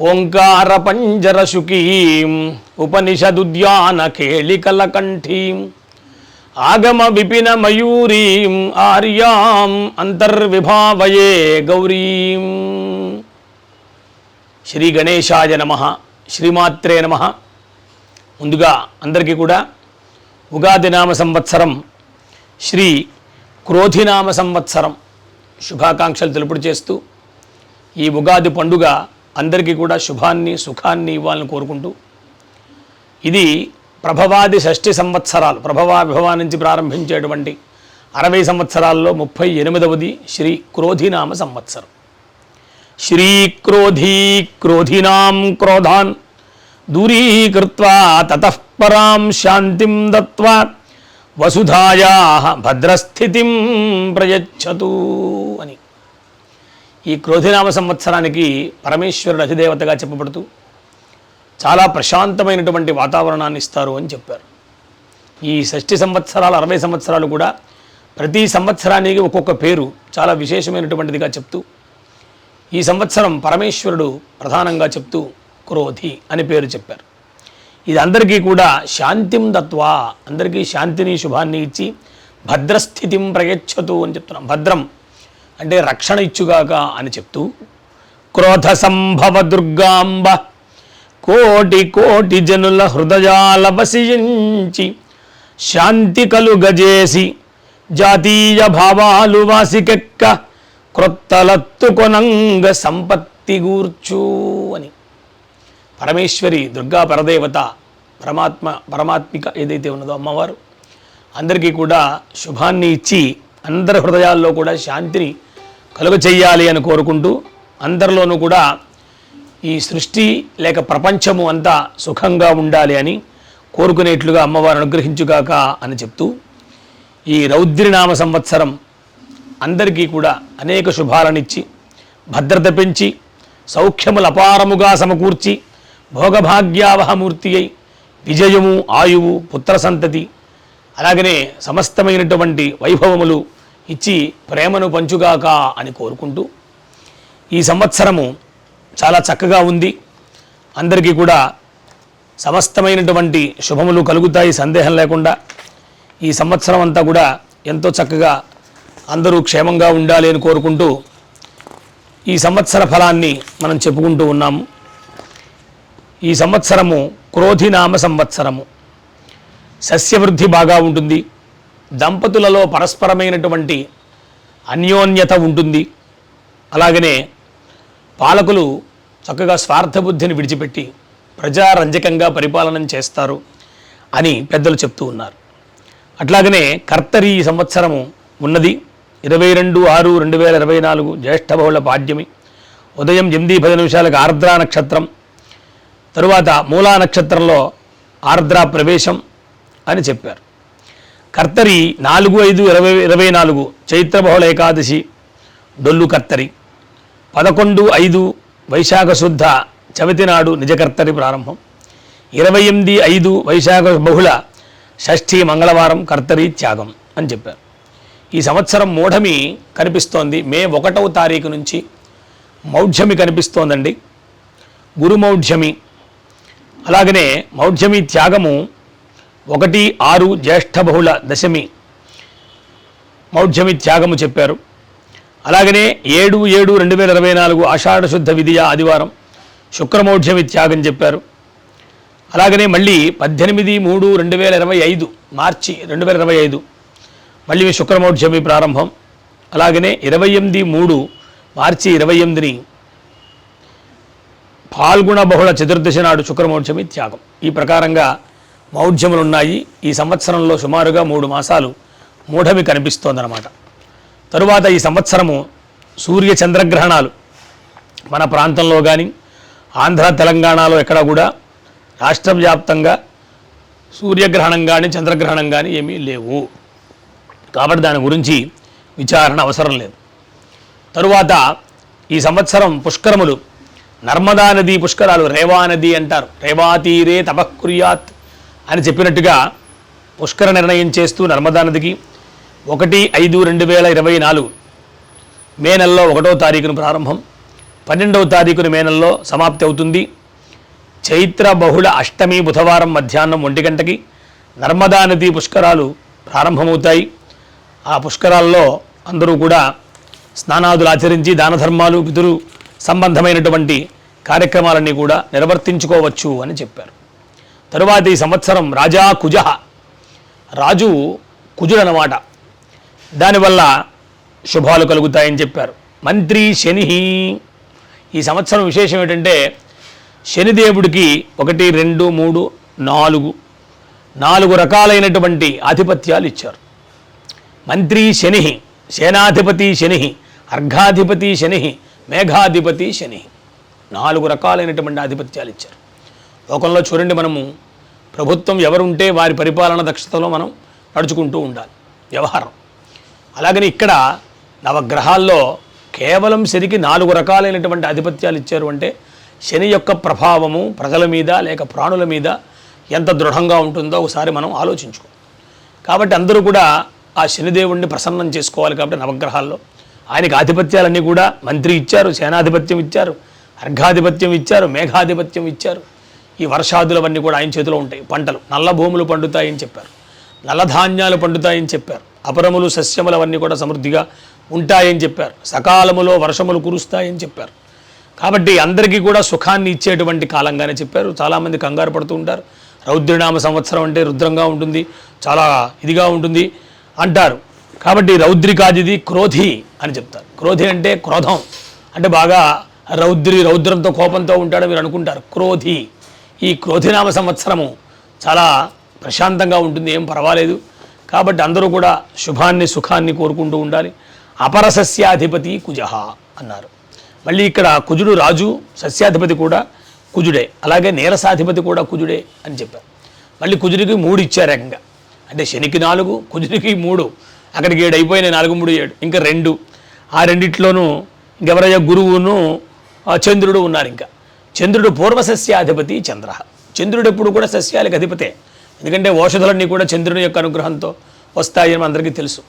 ఓంకార పంజరశుకీం ఉపనిషదుద్యాన కేళికలకంఠీం ఆగమ విపిన మయూరీం ఆర్యాం అంతర్విభావయే గౌరీం. శ్రీ గణేశాయ నమః. శ్రీమాత్రే నమః. ముందుగా అందరికీ కూడా ఉగాది నామ సంవత్సరం శ్రీ క్రోధినామ సంవత్సరం శుభాకాంక్షలు తెలుపుడు చేస్తూ ఈ ఉగాది పండుగ అందరికీ కూడా శుభాన్ని సుఖాన్ని ఇవ్వాలని కోరుకుంటూ, ఇది ప్రభవాది షష్ఠి సంవత్సరాలు, ప్రభవా విభవా నుంచి ప్రారంభించేటువంటి 60 సంవత్సరాల్లో 38వది శ్రీ క్రోధినామ సంవత్సరం. శ్రీ క్రోధినాం క్రోధాన్ దూరీకృత్వా తతః పరాం శాంతిం దత్వా వసుధాయాః భద్రస్థితిం ప్రయచ్చతు అని. ఈ క్రోధినామ సంవత్సరానికి పరమేశ్వరుడు అధిదేవతగా చెప్పబడుతూ చాలా ప్రశాంతమైనటువంటి వాతావరణాన్ని ఇస్తారు అని చెప్పారు. ఈ షష్ఠి సంవత్సరాలు 60 సంవత్సరాలు కూడా ప్రతి సంవత్సరానికి ఒక్కొక్క పేరు చాలా విశేషమైనటువంటిదిగా చెప్తూ, ఈ సంవత్సరం పరమేశ్వరుడు ప్రధానంగా చెప్తూ క్రోధి అని పేరు చెప్పారు. ఇది అందరికీ కూడా శాంతిం దత్వా, అందరికీ శాంతిని శుభాన్ని ఇచ్చి భద్రస్థితిం ప్రయచ్చతు అని చెప్తున్నాం. భద్రం అంటే రక్షణ ఇచ్చుగాక అని చెప్తూ, క్రోధ సంభవ దుర్గాంబ కోటి కోటి జనుల హృదయాల వసించి శాంతి కలుగజేసి జాతీయ భావాలు వాసికెక్క క్రొత్తలత్తు కొనంగ సంపత్తి గూర్చు అని. పరమేశ్వరి దుర్గా పరదేవత పరమాత్మిక ఏదైతే ఉన్నదో అమ్మవారు అందరికీ కూడా శుభాన్ని ఇచ్చి అందరి హృదయాల్లో కూడా శాంతిని కలుగ చెయ్యాలి అని కోరుకుంటూ, అందరిలోనూ కూడా ఈ సృష్టి లేక ప్రపంచము అంతా సుఖంగా ఉండాలి అని కోరుకునేట్లుగా అమ్మవారు అనుగ్రహించుగాక అని చెప్తూ, ఈ రౌద్రినామ సంవత్సరం అందరికీ కూడా అనేక శుభాలనిచ్చి భద్రత పెంచి సౌఖ్యములు అపారముగా సమకూర్చి భోగభాగ్యావహమూర్తి అయి విజయము ఆయువు పుత్ర సంతతి అలాగనే సమస్తమైనటువంటి వైభవములు ఇచ్చి ప్రేమను పంచుగాక అని కోరుకుంటూ, ఈ సంవత్సరము చాలా చక్కగా ఉంది. అందరికీ కూడా సమస్తమైనటువంటి శుభములు కలుగుతాయి సందేహం లేకుండా. ఈ సంవత్సరం అంతా కూడా ఎంతో చక్కగా అందరూ క్షేమంగా ఉండాలి అని కోరుకుంటూ ఈ సంవత్సర ఫలాన్ని మనం చెప్పుకుంటూ ఉన్నాము. ఈ సంవత్సరము క్రోధినామ సంవత్సరము. సస్యవృద్ధి బాగా ఉంటుంది, దంపతులలో పరస్పరమైనటువంటి అన్యోన్యత ఉంటుంది. అలాగనే పాలకులు చక్కగా స్వార్థబుద్ధిని విడిచిపెట్టి ప్రజారంజకంగా పరిపాలన చేస్తారు అని పెద్దలు చెప్తూ ఉన్నారు. అట్లాగనే కర్తరి ఈ సంవత్సరము ఉన్నది 22/6/2024 జ్యేష్ఠ బహుళ పాడ్యమి. ఉదయం 8:10 ఆర్ద్రా నక్షత్రం, తరువాత మూలా నక్షత్రంలో ఆర్ద్రా ప్రవేశం అని చెప్పారు. కర్తరి 4/5/2024 చైత్రబహుళ ఏకాదశి డొల్లు కర్తరి. 11/5 వైశాఖ శుద్ధ చవితి నాడు నిజకర్తరి ప్రారంభం. 28/5 వైశాఖ బహుళ షష్ఠి మంగళవారం కర్తరి త్యాగం అని చెప్పారు. ఈ సంవత్సరం మూఢమి కనిపిస్తోంది. మే 1వ తారీఖు నుంచి మౌఢ్యమి కనిపిస్తోందండి, గురుమౌఢ్యమి. అలాగనే మౌఢ్యమి త్యాగము 1/6 జ్యేష్ఠ బహుళ దశమి మౌఢ్యమి త్యాగము చెప్పారు. అలాగనే 7/7/2024 ఆషాఢ శుద్ధ విధియ ఆదివారం శుక్రమౌఢ్యమి త్యాగం చెప్పారు. అలాగనే మళ్ళీ 18/3/2025 మార్చి 2025 మళ్ళీ శుక్రమౌఢ్యమి ప్రారంభం. అలాగనే 28/3 మార్చి 28ని పాల్గొన బహుళ చతుర్దశి నాడు శుక్రమౌఢ్యమి త్యాగం. ఈ ప్రకారంగా మౌఢ్యములు ఉన్నాయి. ఈ సంవత్సరంలో సుమారుగా 3 మాసాలు మూఢమి కనిపిస్తోందన్నమాట. తరువాత ఈ సంవత్సరము సూర్య చంద్రగ్రహణాలు మన ప్రాంతంలో కానీ ఆంధ్ర తెలంగాణలో ఎక్కడా కూడా రాష్ట్ర వ్యాప్తంగా సూర్యగ్రహణం కానీ చంద్రగ్రహణం కానీ ఏమీ లేవు. కాబట్టి దాని గురించి విచారణ అవసరం లేదు. తరువాత ఈ సంవత్సరం పుష్కరములు, నర్మదా నది పుష్కరాలు, రేవా నది అంటారు. రేవాతీరే తపఃకుర్యాత్ అని చెప్పినట్టుగా పుష్కర నిర్ణయం చేస్తూ నర్మదా నదికి 1/5/2024 మే నెలలో 1వ తారీఖున ప్రారంభం. 12వ తారీఖున మే నెలలో సమాప్తి అవుతుంది. చైత్ర బహుళ అష్టమి బుధవారం మధ్యాహ్నం 1 గంటకి నర్మదా నదీ పుష్కరాలు ప్రారంభమవుతాయి. ఆ పుష్కరాల్లో అందరూ కూడా స్నానాదులు ఆచరించి దాన ధర్మాలు పితృ సంబంధమైనటువంటి కార్యక్రమాలన్నీ కూడా నిర్వర్తించుకోవచ్చు అని చెప్పారు. తరువాత ఈ సంవత్సరం రాజా కుజ, రాజు కుజుడు అన్నమాట. దానివల్ల శుభాలు కలుగుతాయని చెప్పారు. మంత్రి శని, ఈ సంవత్సరం విశేషం ఏంటంటే శనిదేవుడికి 1, 2, 3, 4 రకాలైనటువంటి ఆధిపత్యాలు ఇచ్చారు. మంత్రి శని, సేనాధిపతి శని, అర్ఘాధిపతి శని, మేఘాధిపతి శని, 4 రకాలైనటువంటి ఆధిపత్యాలు ఇచ్చారు. లోకంలో చూడండి, మనము ప్రభుత్వం ఎవరుంటే వారి పరిపాలన దక్షతలో మనం నడుచుకుంటూ ఉండాలి వ్యవహారం. అలాగని ఇక్కడ నవగ్రహాల్లో కేవలం శనికి 4 రకాలైనటువంటి ఆధిపత్యాలు ఇచ్చారు అంటే శని యొక్క ప్రభావము ప్రజల మీద లేక ప్రాణుల మీద ఎంత దృఢంగా ఉంటుందో ఒకసారి మనం ఆలోచించుకో. కాబట్టి అందరూ కూడా ఆ శనిదేవుణ్ణి ప్రసన్నం చేసుకోవాలి. కాబట్టి నవగ్రహాల్లో ఆయనకి ఆధిపత్యాలన్నీ కూడా మంత్రి ఇచ్చారు, సేనాధిపత్యం ఇచ్చారు, అర్ఘాధిపత్యం ఇచ్చారు, మేఘాధిపత్యం ఇచ్చారు. ఈ వర్షాదులవన్నీ కూడా ఆయన చేతిలో ఉంటాయి. పంటలు, నల్ల భూములు పండుతాయని చెప్పారు, నల్ల ధాన్యాలు పండుతాయని చెప్పారు, అపరములు సస్యములు అవన్నీ కూడా సమృద్ధిగా ఉంటాయని చెప్పారు, సకాలములో వర్షములు కురుస్తాయని చెప్పారు. కాబట్టి అందరికీ కూడా సుఖాన్ని ఇచ్చేటువంటి కాలంగానే చెప్పారు. చాలామంది కంగారు పడుతూ ఉంటారు. రౌద్రనామ సంవత్సరం అంటే రుద్రంగా ఉంటుంది, చాలా ఇదిగా ఉంటుంది అంటారు. కాబట్టి రౌద్రికాదిది క్రోధి అని చెప్తారు. క్రోధి అంటే క్రోధం, అంటే బాగా రౌద్రంతో కోపంతో ఉంటాడని మీరు అనుకుంటారు. క్రోధి, ఈ క్రోధినామ సంవత్సరము చాలా ప్రశాంతంగా ఉంటుంది, ఏం పర్వాలేదు. కాబట్టి అందరూ కూడా శుభాన్ని సుఖాన్ని కోరుకుంటూ ఉండాలి. అపర సస్యాధిపతి కుజహ అన్నారు. మళ్ళీ ఇక్కడ కుజుడు రాజు, సస్యాధిపతి కూడా కుజుడే, అలాగే నీరసాధిపతి కూడా కుజుడే అని చెప్పారు. మళ్ళీ కుజుడికి 3 ఇచ్చారు ఏకంగా, అంటే శనికి 4, కుజుడికి 3, అక్కడికి 7 అయిపోయినాయి. 4, 3, 7, ఇంకా 2. ఆ రెండిట్లోనూ ఇంకెవరయ్యా గురువును చంద్రుడు ఉన్నారు. ఇంకా చంద్రుడు పూర్వసస్యాధిపతి చంద్ర. చంద్రుడు ఎప్పుడు కూడా సస్యాలకు అధిపతే, ఎందుకంటే ఔషధాలన్నీ కూడా చంద్రుని యొక్క అనుగ్రహంతో వస్తాయని అందరికీ తెలుసు.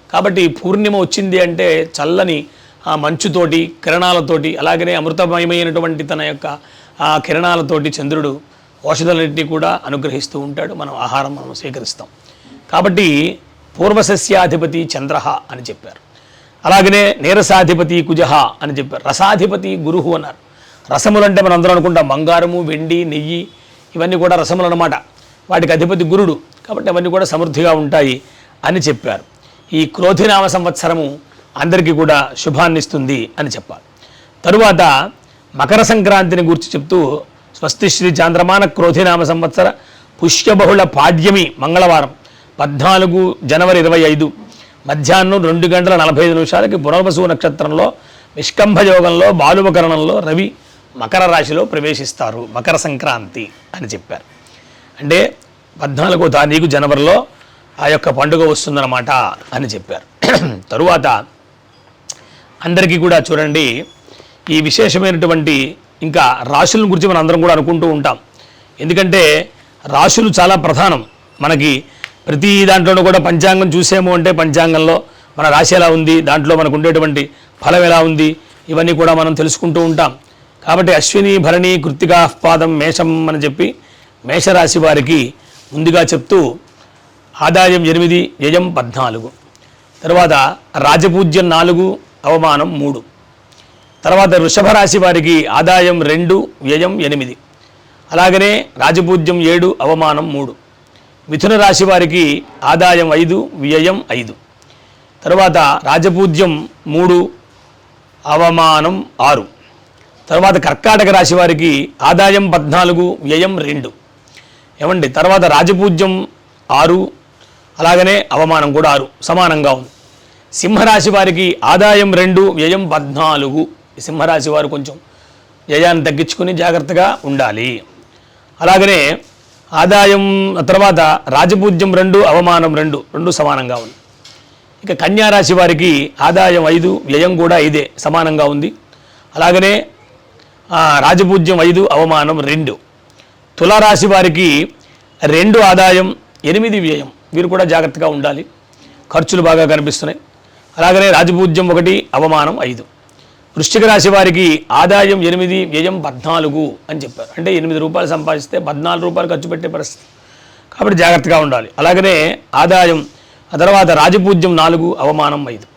కాబట్టి పూర్ణిమ వచ్చింది అంటే చల్లని ఆ మంచుతోటి కిరణాలతోటి, అలాగనే అమృతమయమైనటువంటి తన యొక్క ఆ కిరణాలతోటి చంద్రుడు ఔషధాలన్నింటినీ కూడా అనుగ్రహిస్తూ ఉంటాడు. మనం ఆహారం మనం స్వీకరిస్తాం. కాబట్టి పూర్వసస్యాధిపతి చంద్ర అని చెప్పారు. అలాగనే నీరసాధిపతి కుజహ అని చెప్పారు. రసాధిపతి గురువు అన్నారు. రసములంటే మనం అందరం అనుకుంటాం బంగారము, వెండి, నెయ్యి, ఇవన్నీ కూడా రసములు అన్నమాట. వాటికి అధిపతి గురుడు, కాబట్టి అవన్నీ కూడా సమృద్ధిగా ఉంటాయి అని చెప్పారు. ఈ క్రోధినామ సంవత్సరము అందరికీ కూడా శుభాన్నిస్తుంది అని చెప్పాలి. తరువాత మకర సంక్రాంతిని గురించి చెప్తూ స్వస్తి శ్రీ చాంద్రమాన క్రోధినామ సంవత్సర పుష్యబహుళ పాడ్యమి మంగళవారం 14 జనవరి 25 మధ్యాహ్నం 2:45 పునర్వసు నక్షత్రంలో విష్కంభయోగంలో బాలువకరణంలో రవి మకర రాశిలో ప్రవేశిస్తారు. మకర సంక్రాంతి అని చెప్పారు. అంటే 14వ తారీఖు జనవరిలో ఆ యొక్క పండుగ వస్తుందన్నమాట అని చెప్పారు. తరువాత అందరికీ కూడా చూడండి, ఈ విశేషమైనటువంటి ఇంకా రాశుల గురించి మనం అందరం కూడా అనుకుంటూ ఉంటాం. ఎందుకంటే రాశులు చాలా ప్రధానం. మనకి ప్రతి దాంట్లోనూ కూడా పంచాంగం చూసేమో అంటే పంచాంగంలో మన రాశి ఎలా ఉంది, దాంట్లో మనకు ఉండేటువంటి ఫలం ఎలా ఉంది, ఇవన్నీ కూడా మనం తెలుసుకుంటూ ఉంటాం. కాబట్టి అశ్విని భరణి కృత్తికా పాదం మేషం అని చెప్పి మేషరాశి వారికి ముందుగా చెప్తూ ఆదాయం 8, వ్యయం 14, తర్వాత రాజపూజ్యం 4, అవమానం 3, తర్వాత వృషభ రాశి వారికి ఆదాయం 2, వ్యయం 8, అలాగనే రాజపూజ్యం 7, అవమానం 3, మిథున రాశి వారికి ఆదాయం 5, వ్యయం 5, తర్వాత రాజపూజ్యం 3, అవమానం 6, తర్వాత కర్కాటక రాశి వారికి ఆదాయం 14, వ్యయం 2. ఏమండి, తర్వాత రాజపూజ్యం 6, అలాగనే అవమానం కూడా 6, సమానంగా ఉంది. సింహరాశి వారికి ఆదాయం 2, వ్యయం 14. సింహరాశి వారు కొంచెం వ్యయాన్ని తగ్గించుకుని జాగ్రత్తగా ఉండాలి. అలాగనే ఆదాయం తర్వాత రాజపూజ్యం 2, అవమానం 2 సమానంగా ఉంది. ఇక కన్యారాశి వారికి ఆదాయం 5, వ్యయం కూడా 5 సమానంగా ఉంది. అలాగనే రాజపూజ్యం 5, అవమానం 2. తులారాశి వారికి 2 ఆదాయం 8 వ్యయం, వీరు కూడా జాగ్రత్తగా ఉండాలి, ఖర్చులు బాగా కనిపిస్తున్నాయి. అలాగనే రాజపూజ్యం 1, అవమానం 5. వృశ్చిక రాశి వారికి ఆదాయం 8, వ్యయం 14 అని చెప్పారు. అంటే 8 రూపాయలు సంపాదిస్తే 14 రూపాయలు ఖర్చు పెట్టే పరిస్థితి, కాబట్టి జాగ్రత్తగా ఉండాలి. అలాగనే ఆదాయం, ఆ తర్వాత రాజపూజ్యం 4, అవమానం 5.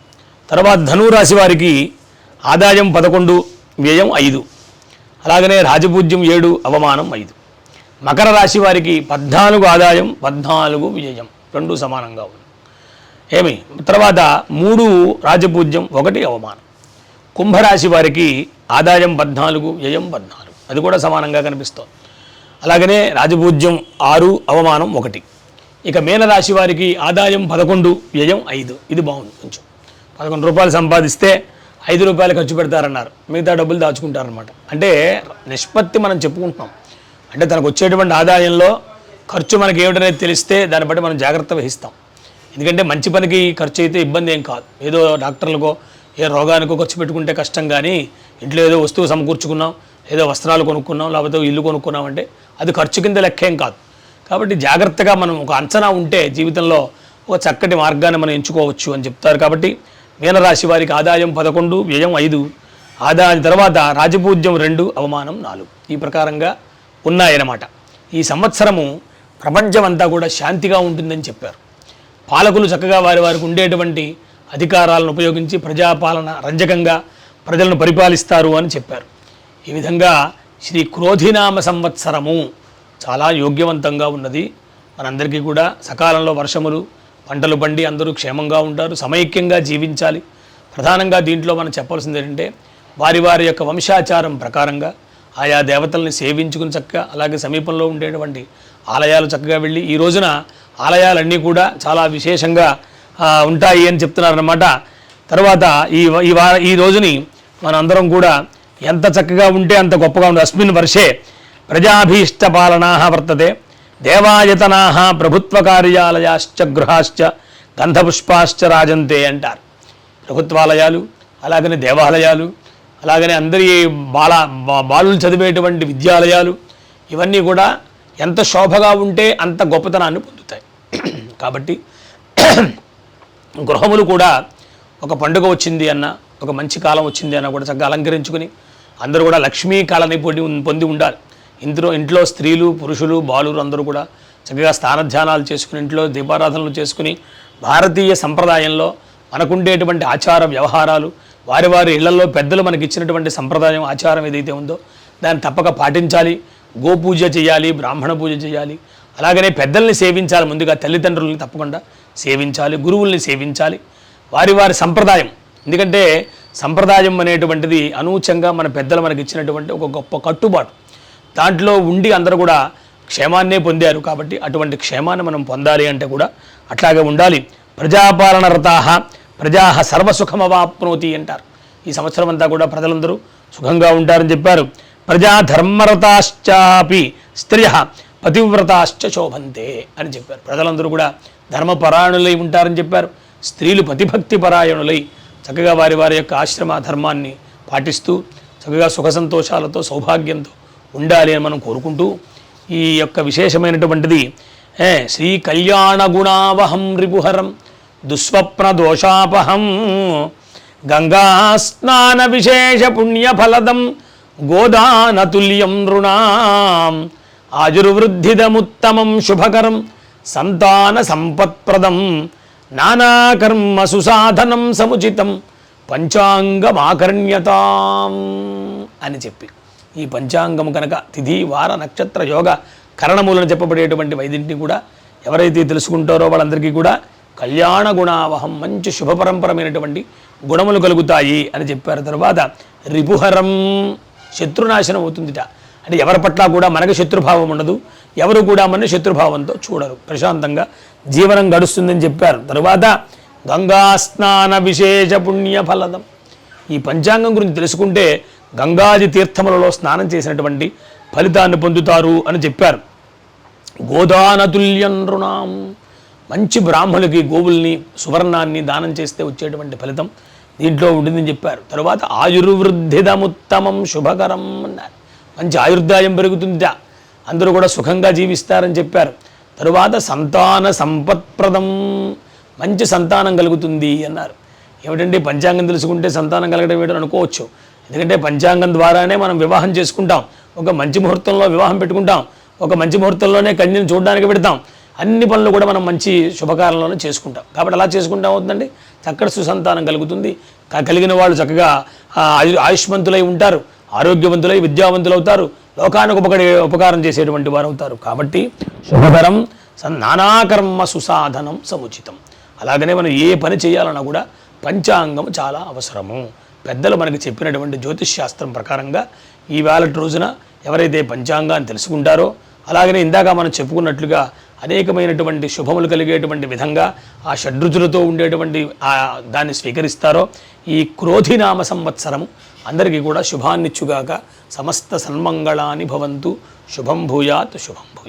తర్వాత ధనురాశి వారికి ఆదాయం 11, వ్యయం 5, అలాగనే రాజపూజ్యం 7, అవమానం 5. మకర రాశి వారికి 14 ఆదాయం, 14 వ్యయం, 2 సమానంగా ఉంది. తర్వాత 3 రాజపూజ్యం, 1 అవమానం. కుంభరాశి వారికి ఆదాయం 14, వ్యయం 14, అది కూడా సమానంగా కనిపిస్తోంది. అలాగనే రాజపూజ్యం 6, అవమానం 1. ఇక మీనరాశి వారికి ఆదాయం 11, వ్యయం 5, ఇది బాగుంది. కొంచెం 11 రూపాయలు సంపాదిస్తే 5 రూపాయలు ఖర్చు పెడతారన్నారు, మిగతా డబ్బులు దాచుకుంటారనమాట. అంటే నిష్పత్తి మనం చెప్పుకుంటున్నాం. అంటే తనకు వచ్చేటువంటి ఆదాయంలో ఖర్చు మనకి ఏమిటనేది తెలిస్తే దాన్ని బట్టి మనం జాగ్రత్త వహిస్తాం. ఎందుకంటే మంచి పనికి ఖర్చు అయితే ఇబ్బంది ఏం కాదు. ఏదో డాక్టర్లకో ఏ రోగానికో ఖర్చు పెట్టుకుంటే కష్టం, కానీ ఇంట్లో ఏదో వస్తువు సమకూర్చుకున్నాం, ఏదో వస్త్రాలు కొనుక్కున్నాం, లేకపోతే ఇల్లు కొనుక్కున్నాం అంటే అది ఖర్చు కింద లెక్కేం కాదు. కాబట్టి జాగ్రత్తగా మనం ఒక అంచనా ఉంటే జీవితంలో ఒక చక్కటి మార్గాన్ని మనం ఎంచుకోవచ్చు అని చెప్తారు. కాబట్టి మీనరాశి వారికి ఆదాయం 11, వ్యయం 5, ఆదాయం తర్వాత రాజపూజ్యం 2, అవమానం 4, ఈ ప్రకారంగా ఉన్నాయన్నమాట. ఈ సంవత్సరము ప్రపంచం అంతా కూడా శాంతిగా ఉంటుందని చెప్పారు. పాలకులు చక్కగా వారికి ఉండేటువంటి అధికారాలను ఉపయోగించి ప్రజాపాలన రంజకంగా ప్రజలను పరిపాలిస్తారు అని చెప్పారు. ఈ విధంగా శ్రీ క్రోధినామ సంవత్సరము చాలా యోగ్యవంతంగా ఉన్నది. మనందరికీ కూడా సకాలంలో వర్షములు, పంటలు పండి అందరూ క్షేమంగా ఉంటారు, సమైక్యంగా జీవించాలి. ప్రధానంగా దీంట్లో మనం చెప్పాల్సింది ఏంటంటే వారి యొక్క వంశాచారం ప్రకారంగా ఆయా దేవతల్ని సేవించుకుని చక్కగా, అలాగే సమీపంలో ఉండేటువంటి ఆలయాలు చక్కగా వెళ్ళి, ఈ రోజున ఆలయాలన్నీ కూడా చాలా విశేషంగా ఉంటాయి అని చెప్తున్నారన్నమాట. తర్వాత ఈ రోజుని మనందరం కూడా ఎంత చక్కగా ఉంటే అంత గొప్పగా ఉంది. అస్మిన్ వర్షే ప్రజాభీష్ట పాలనా వర్తతే, దేవాయతనా ప్రభుత్వ కార్యాలయాశ్చ గృహాశ్చ గంధపుష్పాశ్చ రాజంతే అంటారు. ప్రభుత్వాలయాలు, అలాగనే దేవాలయాలు, అలాగనే అందరి బాలులు చదివేటువంటి విద్యాలయాలు, ఇవన్నీ కూడా ఎంత శోభగా ఉంటే అంత గొప్పతనాన్ని పొందుతాయి. కాబట్టి గృహములు కూడా ఒక పండుగ వచ్చింది అన్న, ఒక మంచి కాలం వచ్చింది అన్న కూడా చక్కగా అలంకరించుకుని అందరూ కూడా లక్ష్మీ కాలని పొంది ఉండాలి. ఇంట్లో స్త్రీలు, పురుషులు, బాలురు అందరూ కూడా చక్కగా స్థానధ్యానాలు చేసుకుని, ఇంట్లో దీపారాధనలు చేసుకుని, భారతీయ సంప్రదాయంలో మనకుండేటువంటి ఆచార వ్యవహారాలు, వారి ఇళ్లలో పెద్దలు మనకి ఇచ్చినటువంటి సంప్రదాయం, ఆచారం ఏదైతే ఉందో దాన్ని తప్పక పాటించాలి. గోపూజ చేయాలి, బ్రాహ్మణ పూజ చేయాలి, అలాగనే పెద్దల్ని సేవించాలి. ముందుగా తల్లిదండ్రుల్ని తప్పకుండా సేవించాలి, గురువుల్ని సేవించాలి. వారి సంప్రదాయం, ఎందుకంటే సంప్రదాయం అనేటువంటిది అనూచంగా మన పెద్దలు మనకి ఇచ్చినటువంటి ఒక గొప్ప కట్టుబాటు. దాంట్లో ఉండి అందరూ కూడా క్షేమాన్నే పొందారు. కాబట్టి అటువంటి క్షేమాన్ని మనం పొందాలి అంటే కూడా అట్లాగే ఉండాలి. ప్రజాపాలన రతాః ప్రజాః సర్వసుఖమవాప్నోతి అంటారు. ఈ సంవత్సరం అంతా కూడా ప్రజలందరూ సుఖంగా ఉంటారని చెప్పారు. ప్రజాధర్మరతాశ్చాపి స్త్రియః పతివ్రతాశ్చ శోభంతే అని చెప్పారు. ప్రజలందరూ కూడా ధర్మపరాయణులై ఉంటారని చెప్పారు. స్త్రీలు పతిభక్తి పరాయణులై చక్కగా వారి యొక్క ఆశ్రమ ధర్మాన్ని పాటిస్తూ చక్కగా సుఖ సంతోషాలతో సౌభాగ్యంతో ఉండాలి అని మనం కోరుకుంటూ, ఈ యొక్క విశేషమైనటువంటిది శ్రీ కళ్యాణ గుణావహం రిపుహరం దుస్వప్న దోషాపహం గంగా స్నాన విశేష పుణ్యఫలదం గోదానతుల్యం నృణాం ఆజుర్వృద్ధిదముత్తమం శుభకరం సంతాన సంపత్ప్రదం నానాకర్మ సుసాధనం సముచితం పంచాంగమాకర్ణ్యతాం అని చెప్పి, ఈ పంచాంగము కనుక తిథి వార నక్షత్ర యోగ కరణములను చెప్పబడేటువంటి వైదింటిని కూడా ఎవరైతే తెలుసుకుంటారో వాళ్ళందరికీ కూడా కళ్యాణ గుణావహం మంచి శుభపరంపరమైనటువంటి గుణములు కలుగుతాయి అని చెప్పారు. తర్వాత రిపుహరం శత్రునాశనం అవుతుందిట. అంటే ఎవరి పట్ల కూడా మనకు శత్రుభావం ఉండదు, ఎవరు కూడా మన శత్రుభావంతో చూడరు, ప్రశాంతంగా జీవనం గడుస్తుందని చెప్పారు. తరువాత గంగా స్నాన విశేష పుణ్య ఫలదం, ఈ పంచాంగం గురించి తెలుసుకుంటే గంగాది తీర్థములలో స్నానం చేసినటువంటి ఫలితాన్ని పొందుతారు అని చెప్పారు. గోదానతుల్యం నృణాం, మంచి బ్రాహ్మణులకి గోవుల్ని సువర్ణాన్ని దానం చేస్తే వచ్చేటువంటి ఫలితం దీంట్లో ఉంటుందని చెప్పారు. తరువాత ఆయుర్వృద్ధిదముత్తమం శుభకరం అన్నారు. మంచి ఆయుర్దాయం పెరుగుతుందిట, అందరూ కూడా సుఖంగా జీవిస్తారని చెప్పారు. తరువాత సంతాన సంపత్ప్రదం, మంచి సంతానం కలుగుతుంది అన్నారు. ఏమిటంటే పంచాంగం తెలుసుకుంటే సంతానం కలగడం ఏమిటని అనుకోవచ్చు. ఎందుకంటే పంచాంగం ద్వారానే మనం వివాహం చేసుకుంటాం, ఒక మంచి ముహూర్తంలో వివాహం పెట్టుకుంటాం, ఒక మంచి ముహూర్తంలోనే కన్యను చూడడానికి పెడతాం, అన్ని పనులు కూడా మనం మంచి శుభకాలంలోనే చేసుకుంటాం. కాబట్టి అలా చేసుకుంటాం అవుతుందండి, చక్కటి సుసంతానం కలుగుతుంది. కలిగిన వాళ్ళు చక్కగా ఆయుష్మంతులై ఉంటారు, ఆరోగ్యవంతులై విద్యావంతులు అవుతారు, లోకానికి ఉపకారం చేసేటువంటి వారు అవుతారు. కాబట్టి శుభకరం నానాకర్మ సుసాధనం సముచితం. అలాగనే మనం ఏ పని చేయాలన్నా కూడా పంచాంగం చాలా అవసరము. పెద్దలు మనకి చెప్పినటువంటి జ్యోతిష్ శాస్త్రం ప్రకారంగా ఈవేళ రోజున ఎవరైతే పంచాంగాన్ని తెలుసుకుంటారో, అలాగనే ఇందాక మనం చెప్పుకున్నట్లుగా అనేకమైనటువంటి శుభములు కలిగేటువంటి విధంగా ఆ షడ్రుచులతో ఉండేటువంటి దాన్ని స్వీకరిస్తారో, ఈ క్రోధినామ సంవత్సరము అందరికీ కూడా శుభాన్నిచ్చుగాక. సమస్త సన్మంగళాని భవంతు. శుభం భూయాత్ శుభం భూయాత్.